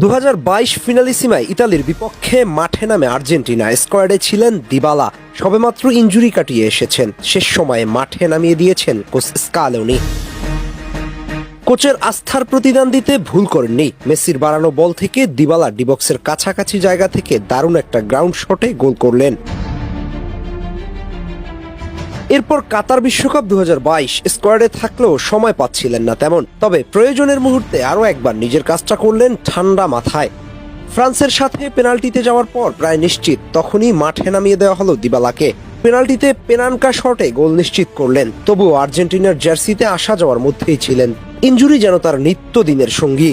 2022 ফিনালিসিমায় ইতালির বিপক্ষে মাঠে নামে আর্জেন্টিনা। স্কোয়াডে ছিলেন দিবালা, সবেমাত্র ইনজুরি কাটিয়ে এসেছেন। শেষ সময়ে মাঠে নামিয়ে দিয়েছেন কোচ স্কালোনি। কোচের আস্থার প্রতিদান দিতে ভুল করেননি। মেসির বাড়ানো বল থেকে দিবালা ডিবক্সের কাছাকাছি জায়গা থেকে দারুণ একটা গ্রাউন্ড শটে গোল করলেন। এরপর কাতার বিশ্বকাপ 2022 স্কোয়াডে থাকলেও সময় পাচ্ছিলেন না তেমন। তবে প্রয়োজনের মুহূর্তে আরও একবার নিজের কাজটা করলেন ঠান্ডা মাথায়। ফ্রান্সের সাথে পেনাল্টিতে যাওয়ার পর প্রায় নিশ্চিত, তখনই মাঠে নামিয়ে দেওয়া হলো দিবালাকে। পেনাল্টিতে পেনানকা শটে গোল নিশ্চিত করলেন। তবুও আর্জেন্টিনার জার্সিতে আসা যাওয়ার মধ্যেই ছিলেন। ইনজুরি যেন তার নিত্যদিনের সঙ্গী।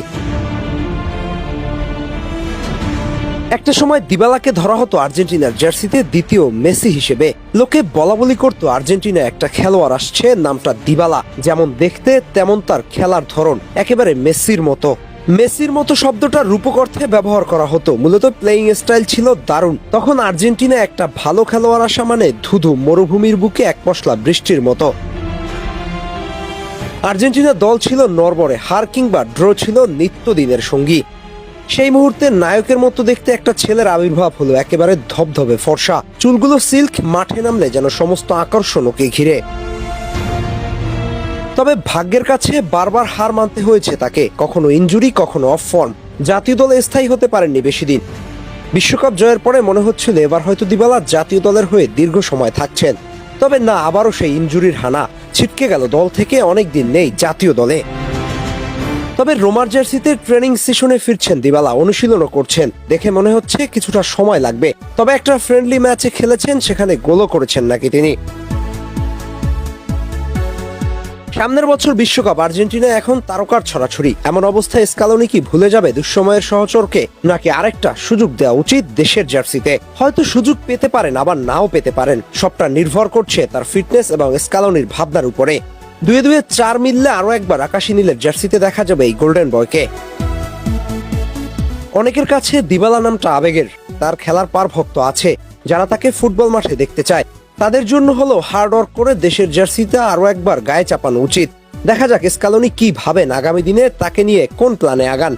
একটা সময় দিবালাকে ধরা হতো আর্জেন্টিনার জার্সিতে দ্বিতীয় মেসি হিসেবে। লোকে বলাবলি করতো আর্জেন্টিনা একটা খেলোয়াড় আসছে, নামটা দিবালা। যেমন দেখতে তেমন তার খেলার ধরন একেবারে মেসির মতো। মেসির মতো শব্দটা রূপক অর্থে ব্যবহার করা হতো। মূলত প্লেয়িং স্টাইল ছিল দারুণ। তখন আর্জেন্টিনা একটা ভালো খেলোয়াড় আসা মানে ধুধু মরুভূমির বুকে এক পশলা বৃষ্টির মতো। আর্জেন্টিনা দল ছিল নড়বড়ে, হার কিংবা ড্র ছিল নিত্যদিনের সঙ্গী। সেই মুহূর্তে নায়কের মতো দেখতে একটা ছেলের আবির্ভাব হলো, একেবারে ধবধবে ফর্সা, চুলগুলো সিল্ক। মাঠে নামলে যেন সমস্ত আকর্ষণ ওকে ঘিরে। তবে ভাগ্যের কাছে বারবার হার মানতে হয়েছে তাকে, কখনো ইনজুরি, কখনো অফ ফর্ম। জাতীয় দলে স্থায়ী হতে পারেননি বেশি দিন। বিশ্বকাপ জয়ের পরে মনে হচ্ছিল এবার হয়তো দিবালা জাতীয় দলের হয়ে দীর্ঘ সময় থাকছেন। তবে না, আবারও সেই ইনজুরির হানা। ছিটকে গেল দল থেকে, অনেকদিন নেই জাতীয় দলে। তবে রোমার জার্সিতে ট্রেনিং সেশনে ফিরছেন দিবালা, অনুশীলনও করছেন। দেখে মনে হচ্ছে কিছুটা সময় লাগবে। তবে একটা ফ্রেন্ডলি ম্যাচে খেলেছেন, সেখানে গোলও করেছেন নাকি তিনি। সামনের বছর বিশ্বকাপ, আর্জেন্টিনা এখন তারকার ছড়াছড়ি। এমন অবস্থায় স্কালোনি কি ভুলে যাবে দুঃসময়ের সহচরকে, নাকি আরেকটা সুযোগ দেওয়া উচিত দেশের জার্সিতে? হয়তো সুযোগ পেতে পারেন, আবার নাও পেতে পারেন। সবটা নির্ভর করছে তার ফিটনেস এবং স্কালোনির ভাবনার উপরে। দুয়ে দুয়ে 4 মিললে আরো একবার আকাশী নীলের জার্সিতে দেখা যাবে এই গোল্ডেন বয়কে। অনেকের কাছে দিবালা নামটা আবেগের। তার খেলার পারভক্ত আছে যারা তাকে ফুটবল মাঠে দেখতে চায়। তাদের জন্য হলো হার্ড ওয়ার্ক করে দেশের জার্সিতে আরো একবার গায়ে চাপানো উচিত। দেখা যাক স্কালোনি কি ভাবেন, আগামী দিনে তাকে নিয়ে কোন প্ল্যানে আগান।